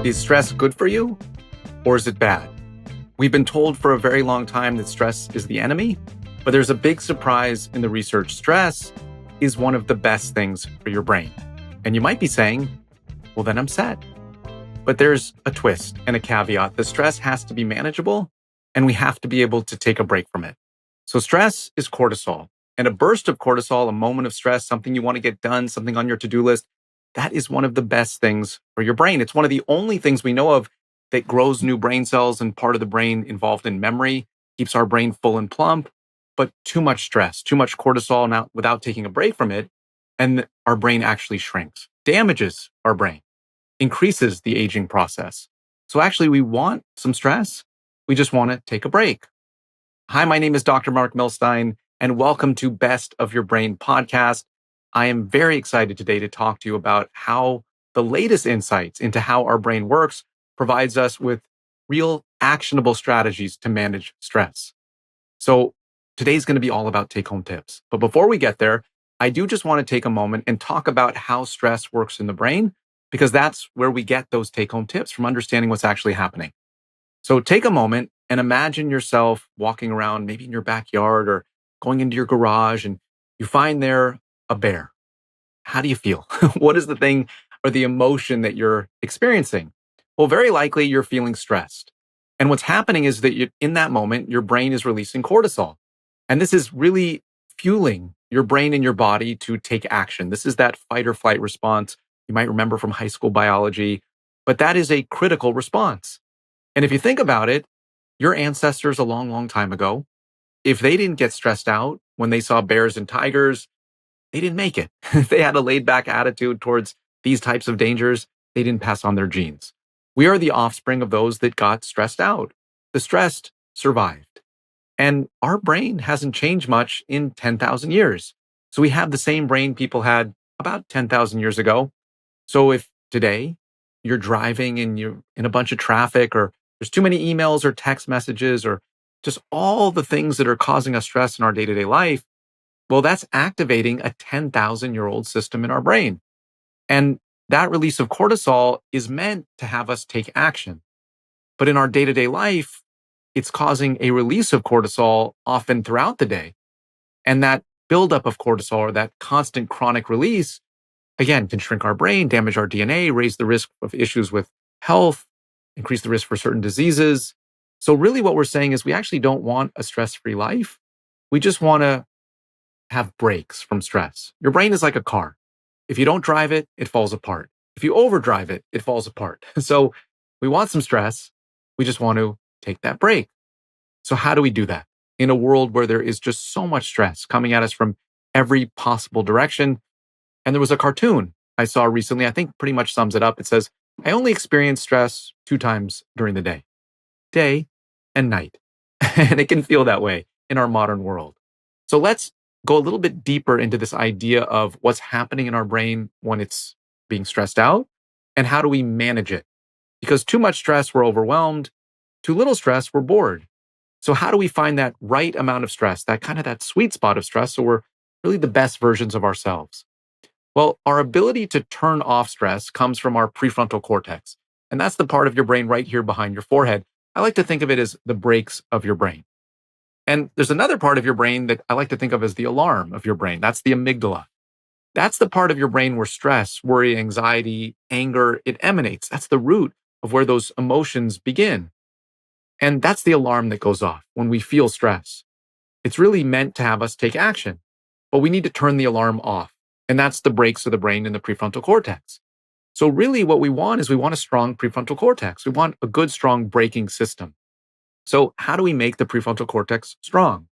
Is stress good for you or is it bad? We've been told for a very long time that stress is the enemy, but there's a big surprise in the research. Stress is one of the best things for your brain. And you might be saying, well, then I'm set. But there's a twist and a caveat. The stress has to be manageable and we have to be able to take a break from it. So stress is cortisol, and a burst of cortisol, a moment of stress, something you want to get done, something on your to-do list, that is one of the best things for your brain. It's one of the only things we know of that grows new brain cells and part of the brain involved in memory, keeps our brain full and plump. But too much stress, too much cortisol now without taking a break from it, and our brain actually shrinks, damages our brain, increases the aging process. So actually, we want some stress. We just want to take a break. Hi, my name is Dr. Marc Milstein, and welcome to Best of Your Brain podcast. I am very excited today to talk to you about how the latest insights into how our brain works provides us with real actionable strategies to manage stress. So today's going to be all about take-home tips. But before we get there, I do just want to take a moment and talk about how stress works in the brain, because that's where we get those take-home tips from understanding what's actually happening. So take a moment and imagine yourself walking around, maybe in your backyard or going into your garage, and you find there a bear. How do you feel? What is the thing or the emotion that you're experiencing? Well, very likely you're feeling stressed. And what's happening is that in that moment, your brain is releasing cortisol. And this is really fueling your brain and your body to take action. This is that fight or flight response you might remember from high school biology, but that is a critical response. And if you think about it, your ancestors a long, long time ago, if they didn't get stressed out when they saw bears and tigers, they didn't make it. If they had a laid back attitude towards these types of dangers, they didn't pass on their genes. We are the offspring of those that got stressed out. The stressed survived. And our brain hasn't changed much in 10,000 years. So we have the same brain people had about 10,000 years ago. So if today you're driving and you're in a bunch of traffic, or there's too many emails or text messages, or just all the things that are causing us stress in our day-to-day life, well, that's activating a 10,000-year-old system in our brain. And that release of cortisol is meant to have us take action. But in our day-to-day life, it's causing a release of cortisol often throughout the day. And that buildup of cortisol, or that constant chronic release, again, can shrink our brain, damage our DNA, raise the risk of issues with health, increase the risk for certain diseases. So really what we're saying is we actually don't want a stress-free life. We just want to have breaks from stress. Your brain is like a car. If you don't drive it, it falls apart. If you overdrive it, it falls apart. So we want some stress. We just want to take that break. So how do we do that in a world where there is just so much stress coming at us from every possible direction? And there was a cartoon I saw recently, I think pretty much sums it up. It says, I only experience stress 2 times during the day and night. And it can feel that way in our modern world. So let's go a little bit deeper into this idea of what's happening in our brain when it's being stressed out, and how do we manage it? Because too much stress, we're overwhelmed. Too little stress, we're bored. So how do we find that right amount of stress, that sweet spot of stress, so we're really the best versions of ourselves? Well, our ability to turn off stress comes from our prefrontal cortex. And that's the part of your brain right here behind your forehead. I like to think of it as the brakes of your brain. And there's another part of your brain that I like to think of as the alarm of your brain. That's the amygdala. That's the part of your brain where stress, worry, anxiety, anger, it emanates. That's the root of where those emotions begin. And that's the alarm that goes off when we feel stress. It's really meant to have us take action, but we need to turn the alarm off. And that's the brakes of the brain in the prefrontal cortex. So really what we want is we want a strong prefrontal cortex. We want a good, strong braking system. So how do we make the prefrontal cortex strong?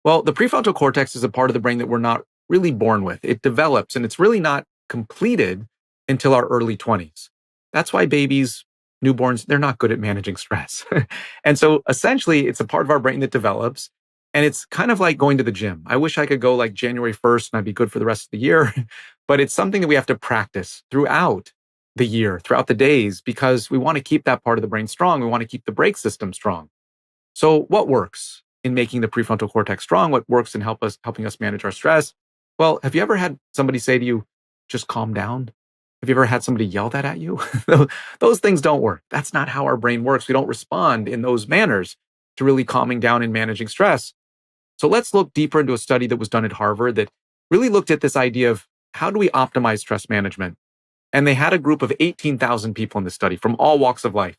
Well, the prefrontal cortex is a part of the brain that we're not really born with. It develops, and it's really not completed until our early 20s. That's why babies, newborns, they're not good at managing stress. And so essentially, it's a part of our brain that develops, and it's kind of like going to the gym. I wish I could go like January 1st and I'd be good for the rest of the year, but it's something that we have to practice throughout the year, throughout the days, because we want to keep that part of the brain strong. We want to keep the brake system strong. So what works in making the prefrontal cortex strong? What works in helping us manage our stress? Well, have you ever had somebody say to you, just calm down? Have you ever had somebody yell that at you? Those things don't work. That's not how our brain works. We don't respond in those manners to really calming down and managing stress. So let's look deeper into a study that was done at Harvard that really looked at this idea of how do we optimize stress management? And they had a group of 18,000 people in this study from all walks of life.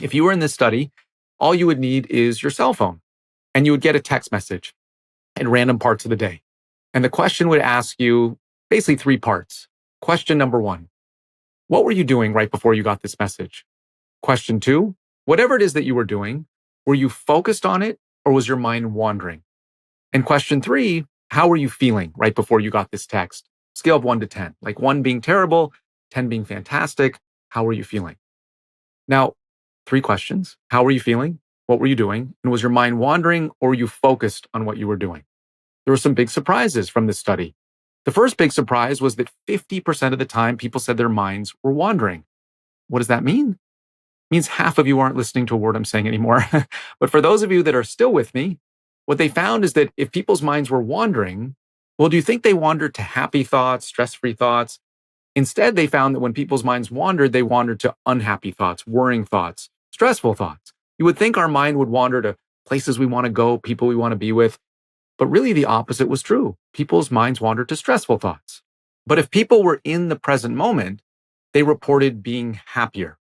If you were in this study, all you would need is your cell phone, and you would get a text message at random parts of the day. And the question would ask you basically three parts. Question number one, what were you doing right before you got this message? Question two, whatever it is that you were doing, were you focused on it or was your mind wandering? And question three, how were you feeling right before you got this text? Scale of 1 to 10, like 1 being terrible, 10 being fantastic. How were you feeling? Now, three questions. How were you feeling? What were you doing? And was your mind wandering or were you focused on what you were doing? There were some big surprises from this study. The first big surprise was that 50% of the time people said their minds were wandering. What does that mean? It means half of you aren't listening to a word I'm saying anymore. But for those of you that are still with me, what they found is that if people's minds were wandering, well, do you think they wandered to happy thoughts, stress-free thoughts? Instead, they found that when people's minds wandered, they wandered to unhappy thoughts, worrying thoughts, stressful thoughts. You would think our mind would wander to places we want to go, people we want to be with, but really the opposite was true. People's minds wandered to stressful thoughts. But if people were in the present moment, they reported being happier.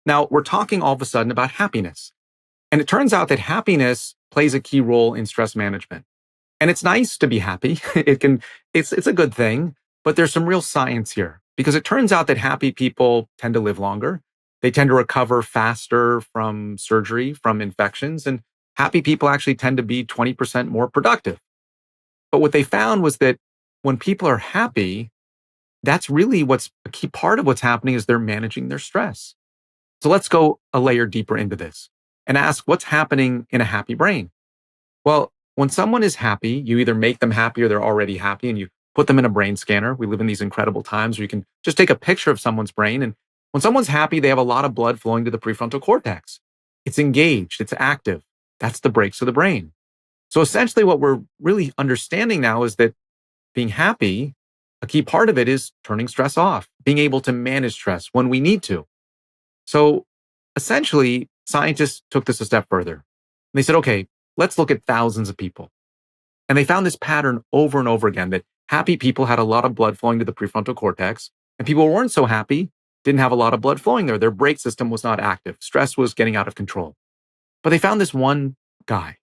Now, we're talking all of a sudden about happiness. And it turns out that happiness plays a key role in stress management. And it's nice to be happy. It's a good thing, but there's some real science here because it turns out that happy people tend to live longer. They tend to recover faster from surgery, from infections, and happy people actually tend to be 20% more productive. But what they found was that when people are happy, that's really what's a key part of what's happening is they're managing their stress. So let's go a layer deeper into this and ask what's happening in a happy brain. Well, when someone is happy, you either make them happy or they're already happy and you put them in a brain scanner. We live in these incredible times where you can just take a picture of someone's brain. And when someone's happy, they have a lot of blood flowing to the prefrontal cortex. It's engaged, it's active. That's the brakes of the brain. So essentially what we're really understanding now is that being happy, a key part of it is turning stress off, being able to manage stress when we need to. So essentially, scientists took this a step further. They said, okay, let's look at thousands of people. And they found this pattern over and over again that happy people had a lot of blood flowing to the prefrontal cortex, and people who weren't so happy didn't have a lot of blood flowing there. Their brake system was not active. Stress was getting out of control. But they found this one guy,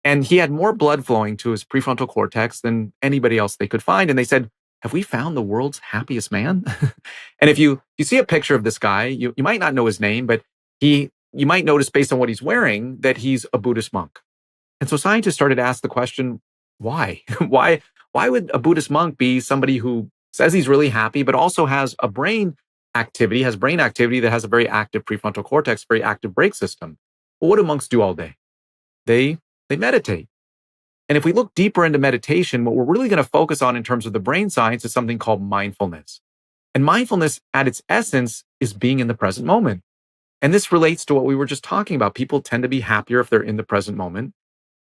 and he had more blood flowing to his prefrontal cortex than anybody else they could find. And they said, have we found the world's happiest man? And if you see a picture of this guy, you might not know his name, but you might notice based on what he's wearing that he's a Buddhist monk. And so scientists started to ask the question, why? Why would a Buddhist monk be somebody who says he's really happy, but also has brain activity that has a very active prefrontal cortex, very active brake system? Well, what do monks do all day? They meditate. And if we look deeper into meditation, what we're really going to focus on in terms of the brain science is something called mindfulness. And mindfulness at its essence is being in the present moment. And this relates to what we were just talking about. People tend to be happier if they're in the present moment.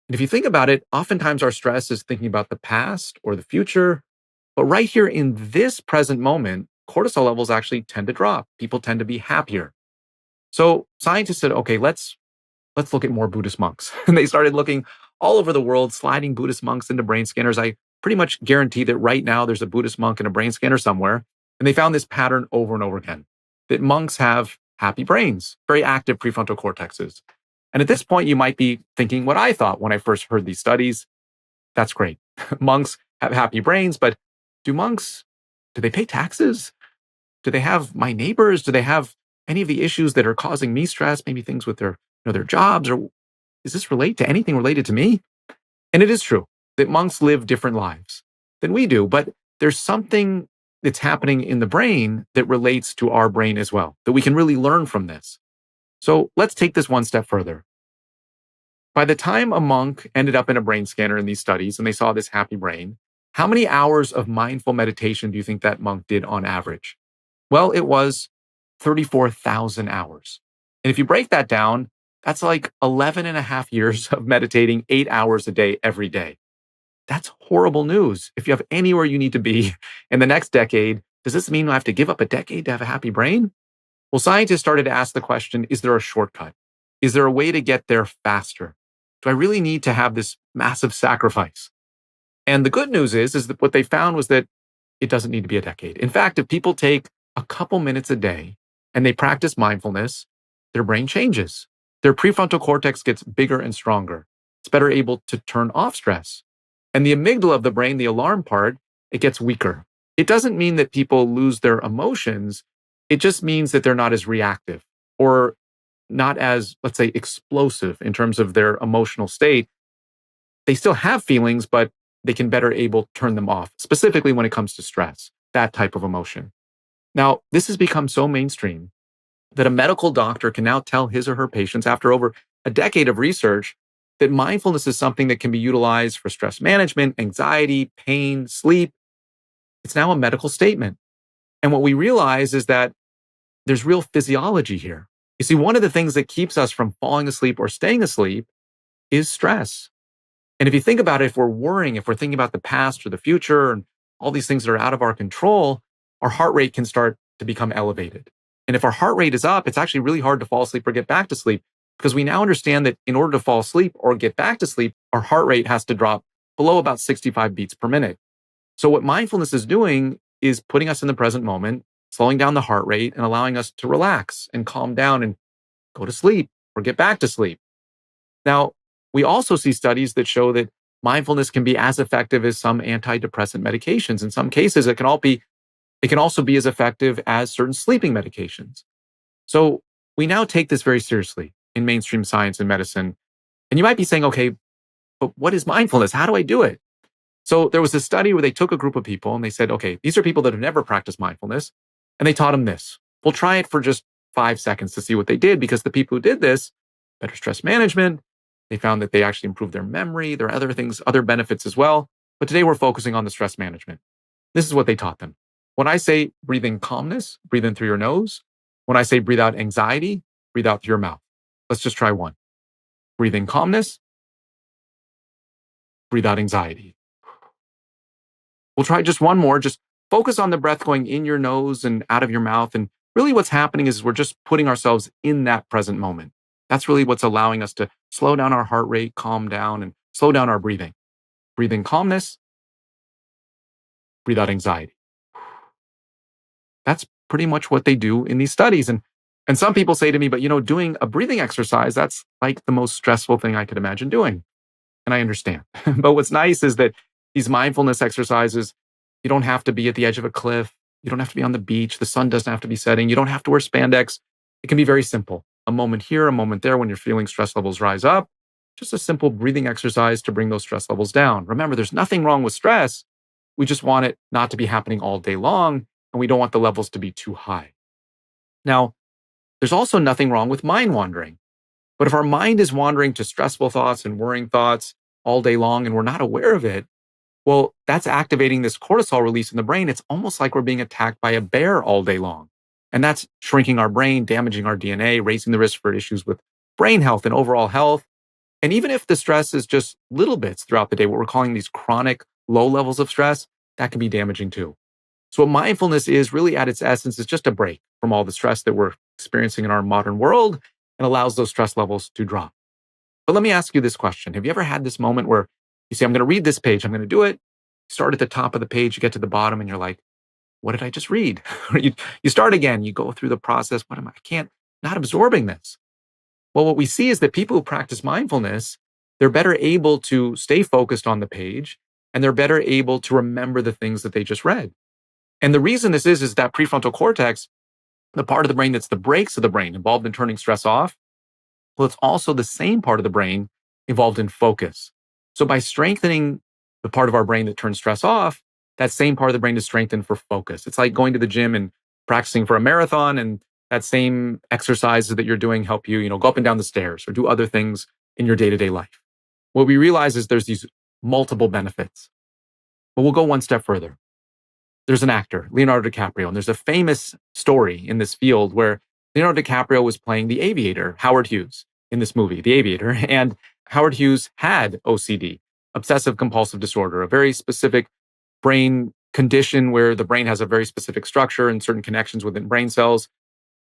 And if you think about it, oftentimes our stress is thinking about the past or the future. But right here in this present moment, cortisol levels actually tend to drop. People tend to be happier. So scientists said, okay, let's look at more Buddhist monks. And they started looking all over the world, sliding Buddhist monks into brain scanners. I pretty much guarantee that right now there's a Buddhist monk in a brain scanner somewhere. And they found this pattern over and over again, that monks have happy brains, very active prefrontal cortexes. And at this point, you might be thinking what I thought when I first heard these studies. That's great. Monks have happy brains, but do they pay taxes? Do they have my neighbors? Do they have any of the issues that are causing me stress? Maybe things with their jobs, or does this relate to anything related to me? And it is true that monks live different lives than we do, but there's something that's happening in the brain that relates to our brain as well, that we can really learn from this. So let's take this one step further. By the time a monk ended up in a brain scanner in these studies and they saw this happy brain, how many hours of mindful meditation do you think that monk did on average? Well, it was 34,000 hours. And if you break that down, that's like 11 and a half years of meditating 8 hours a day, every day. That's horrible news. If you have anywhere you need to be in the next decade, Does this mean I have to give up a decade to have a happy brain? Well, scientists started to ask the question, is there a shortcut? Is there a way to get there faster? Do I really need to have this massive sacrifice? And the good news is that what they found was that it doesn't need to be a decade. In fact, if people take a couple minutes a day and they practice mindfulness, their brain changes. Their prefrontal cortex gets bigger and stronger. It's better able to turn off stress. And the amygdala of the brain, the alarm part, it gets weaker. It doesn't mean that people lose their emotions. It just means that they're not as reactive or not as, let's say, explosive in terms of their emotional state. They still have feelings, but they can better able to turn them off, specifically when it comes to stress, that type of emotion. Now, this has become so mainstream that a medical doctor can now tell his or her patients after over a decade of research that mindfulness is something that can be utilized for stress management, anxiety, pain, sleep. It's now a medical statement. And what we realize is that there's real physiology here. You see, one of the things that keeps us from falling asleep or staying asleep is stress. And if you think about it, if we're worrying, if we're thinking about the past or the future and all these things that are out of our control, our heart rate can start to become elevated. And if our heart rate is up, it's actually really hard to fall asleep or get back to sleep because we now understand that in order to fall asleep or get back to sleep, our heart rate has to drop below about 65 beats per minute. So what mindfulness is doing is putting us in the present moment, slowing down the heart rate and allowing us to relax and calm down and go to sleep or get back to sleep. Now, we also see studies that show that mindfulness can be as effective as some antidepressant medications. In some cases, it can also be as effective as certain sleeping medications. So we now take this very seriously in mainstream science and medicine. And you might be saying, okay, but what is mindfulness? How do I do it? So there was a study where they took a group of people and they said, okay, these are people that have never practiced mindfulness. And they taught them this. We'll try it for just 5 seconds to see what they did, because the people who did this, better stress management, they found that they actually improved their memory. There are other things, other benefits as well. But today we're focusing on the stress management. This is what they taught them. When I say breathe in calmness, breathe in through your nose. When I say breathe out anxiety, breathe out through your mouth. Let's just try one. Breathe in calmness, breathe out anxiety. We'll try just one more. Just focus on the breath going in your nose and out of your mouth. And really what's happening is we're just putting ourselves in that present moment. That's really what's allowing us to slow down our heart rate, calm down, and slow down our breathing. Breathe in calmness, breathe out anxiety. That's pretty much what they do in these studies. And some people say to me, but doing a breathing exercise, that's like the most stressful thing I could imagine doing. And I understand. But what's nice is that these mindfulness exercises, you don't have to be at the edge of a cliff. You don't have to be on the beach. The sun doesn't have to be setting. You don't have to wear spandex. It can be very simple. A moment here, a moment there when you're feeling stress levels rise up. Just a simple breathing exercise to bring those stress levels down. Remember, there's nothing wrong with stress. We just want it not to be happening all day long, and we don't want the levels to be too high. Now, there's also nothing wrong with mind wandering. But if our mind is wandering to stressful thoughts and worrying thoughts all day long and we're not aware of it, well, that's activating this cortisol release in the brain. It's almost like we're being attacked by a bear all day long. And that's shrinking our brain, damaging our DNA, raising the risk for issues with brain health and overall health. And even if the stress is just little bits throughout the day, what we're calling these chronic low levels of stress, that can be damaging too. So what mindfulness is really at its essence is just a break from all the stress that we're experiencing in our modern world and allows those stress levels to drop. But let me ask you this question. Have you ever had this moment where you say, I'm going to read this page, I'm going to do it. You start at the top of the page, you get to the bottom and you're like, what did I just read? you start again, you go through the process. Not absorbing this. Well, what we see is that people who practice mindfulness, they're better able to stay focused on the page and they're better able to remember the things that they just read. And the reason this is that prefrontal cortex, the part of the brain that's the brakes of the brain involved in turning stress off, well, it's also the same part of the brain involved in focus. So by strengthening the part of our brain that turns stress off, that same part of the brain is strengthened for focus. It's like going to the gym and practicing for a marathon, and that same exercises that you're doing help you, go up and down the stairs or do other things in your day-to-day life. What we realize is there's these multiple benefits. But we'll go one step further. There's an actor, Leonardo DiCaprio, and there's a famous story in this field where Leonardo DiCaprio was playing the aviator, Howard Hughes, in this movie, The Aviator. And Howard Hughes had OCD, obsessive compulsive disorder, a very specific brain condition where the brain has a very specific structure and certain connections within brain cells.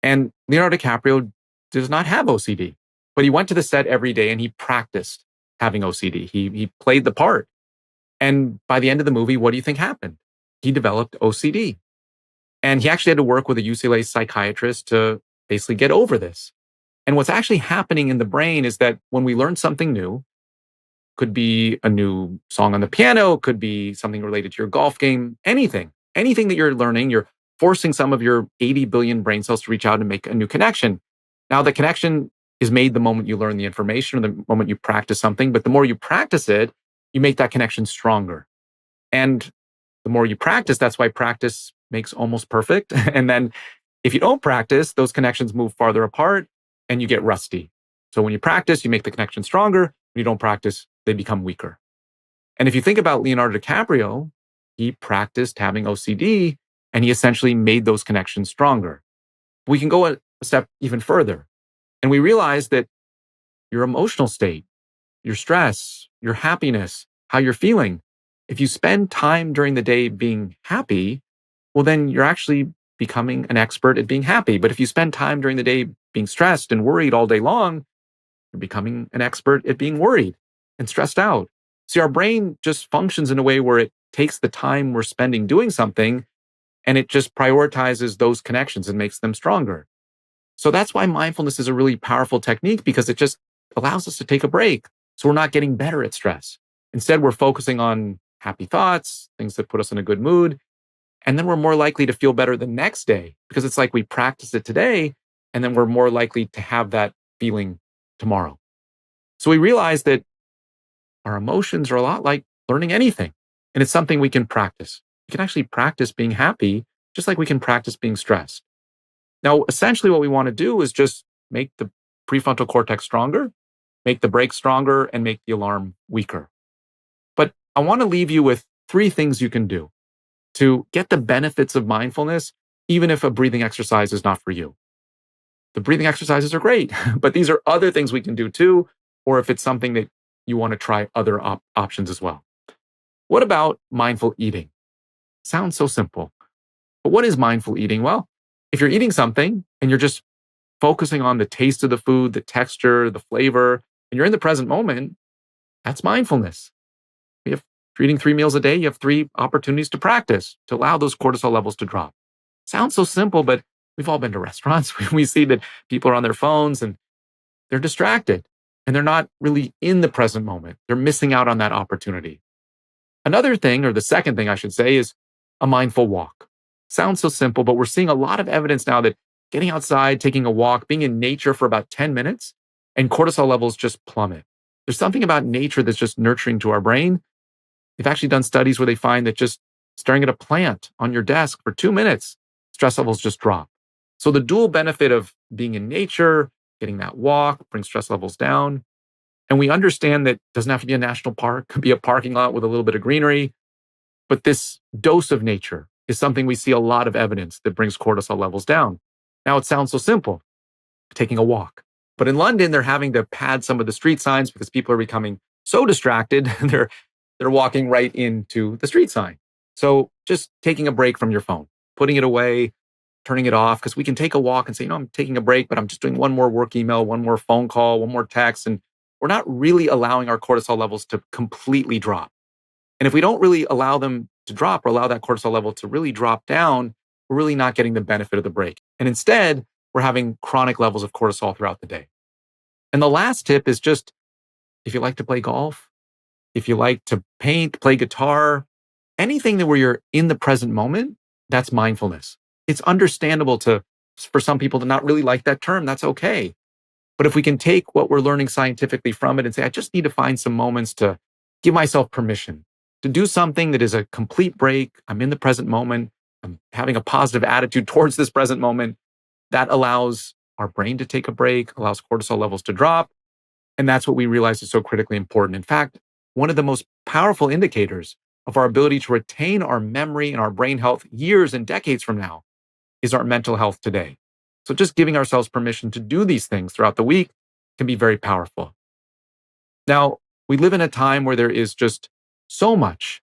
And Leonardo DiCaprio does not have OCD, but he went to the set every day and he practiced having OCD. He played the part. And by the end of the movie, what do you think happened? He developed OCD. And he actually had to work with a UCLA psychiatrist to basically get over this. And what's actually happening in the brain is that when we learn something new, could be a new song on the piano, could be something related to your golf game, anything that you're learning, you're forcing some of your 80 billion brain cells to reach out and make a new connection. Now, the connection is made the moment you learn the information or the moment you practice something, but the more you practice it, you make that connection stronger. And the more you practice, that's why practice makes almost perfect. And then if you don't practice, those connections move farther apart and you get rusty. So when you practice, you make the connection stronger. When you don't practice, they become weaker. And if you think about Leonardo DiCaprio, he practiced having OCD and he essentially made those connections stronger. We can go a step even further. And we realize that your emotional state, your stress, your happiness, how you're feeling, if you spend time during the day being happy, well, then you're actually becoming an expert at being happy. But if you spend time during the day being stressed and worried all day long, you're becoming an expert at being worried and stressed out. See, our brain just functions in a way where it takes the time we're spending doing something and it just prioritizes those connections and makes them stronger. So that's why mindfulness is a really powerful technique because it just allows us to take a break. So we're not getting better at stress. Instead, we're focusing on happy thoughts, things that put us in a good mood. And then we're more likely to feel better the next day because it's like we practice it today and then we're more likely to have that feeling tomorrow. So we realize that our emotions are a lot like learning anything. And it's something we can practice. We can actually practice being happy just like we can practice being stressed. Now, essentially what we want to do is just make the prefrontal cortex stronger, make the brake stronger, and make the alarm weaker. But I want to leave you with 3 things you can do to get the benefits of mindfulness, even if a breathing exercise is not for you. The breathing exercises are great, but these are other things we can do too, or if it's something that you want to try other options as well. What about mindful eating? Sounds so simple, but what is mindful eating? Well, if you're eating something and you're just focusing on the taste of the food, the texture, the flavor, and you're in the present moment, that's mindfulness. If you're eating 3 meals a day, you have 3 opportunities to practice to allow those cortisol levels to drop. Sounds so simple, but we've all been to restaurants. We see that people are on their phones and they're distracted and they're not really in the present moment. They're missing out on that opportunity. Another thing, or the second thing I should say, is a mindful walk. Sounds so simple, but we're seeing a lot of evidence now that getting outside, taking a walk, being in nature for about 10 minutes, and cortisol levels just plummet. There's something about nature that's just nurturing to our brain. They've actually done studies where they find that just staring at a plant on your desk for 2 minutes, stress levels just drop. So the dual benefit of being in nature, getting that walk, brings stress levels down. And we understand that it doesn't have to be a national park, it could be a parking lot with a little bit of greenery. But this dose of nature is something we see a lot of evidence that brings cortisol levels down. Now, it sounds so simple, taking a walk. But in London, they're having to pad some of the street signs because people are becoming so distracted, they're walking right into the street sign. So just taking a break from your phone, putting it away, turning it off, because we can take a walk and say, I'm taking a break, but I'm just doing one more work email, one more phone call, one more text. And we're not really allowing our cortisol levels to completely drop. And if we don't really allow them to drop or allow that cortisol level to really drop down, we're really not getting the benefit of the break. And instead, we're having chronic levels of cortisol throughout the day. And the last tip is just, if you like to play golf, if you like to paint, play guitar, anything that where you're in the present moment, that's mindfulness. It's understandable for some people to not really like that term. That's okay. But if we can take what we're learning scientifically from it and say, I just need to find some moments to give myself permission to do something that is a complete break. I'm in the present moment. I'm having a positive attitude towards this present moment. That allows our brain to take a break, allows cortisol levels to drop. And that's what we realize is so critically important. In fact, one of the most powerful indicators of our ability to retain our memory and our brain health years and decades from now is our mental health today. So just giving ourselves permission to do these things throughout the week can be very powerful. Now, we live in a time where there is just so much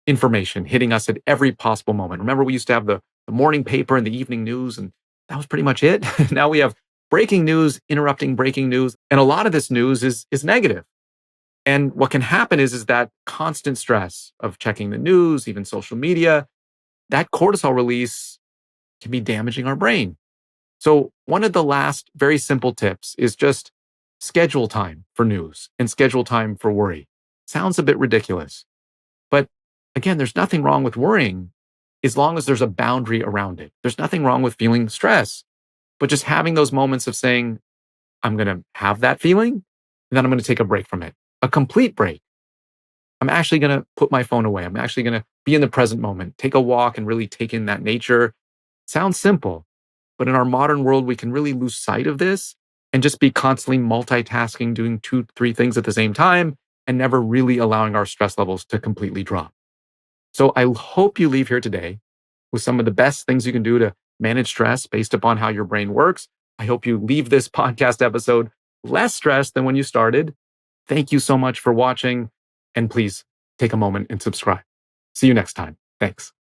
information hitting us at every possible moment. Remember, we used to have the morning paper and the evening news, and that was pretty much it. Now we have breaking news, interrupting breaking news. And a lot of this news is negative. And what can happen is that constant stress of checking the news, even social media, that cortisol release can be damaging our brain. So one of the last very simple tips is just schedule time for news and schedule time for worry. Sounds a bit ridiculous, but again, there's nothing wrong with worrying as long as there's a boundary around it. There's nothing wrong with feeling stress, but just having those moments of saying, I'm going to have that feeling, and then I'm going to take a break from it, a complete break. I'm actually going to put my phone away. I'm actually going to be in the present moment, take a walk and really take in that nature. Sounds simple, but in our modern world, we can really lose sight of this and just be constantly multitasking, doing 2, 3 things at the same time, and never really allowing our stress levels to completely drop. So I hope you leave here today with some of the best things you can do to manage stress based upon how your brain works. I hope you leave this podcast episode less stressed than when you started. Thank you so much for watching. And please take a moment and subscribe. See you next time. Thanks.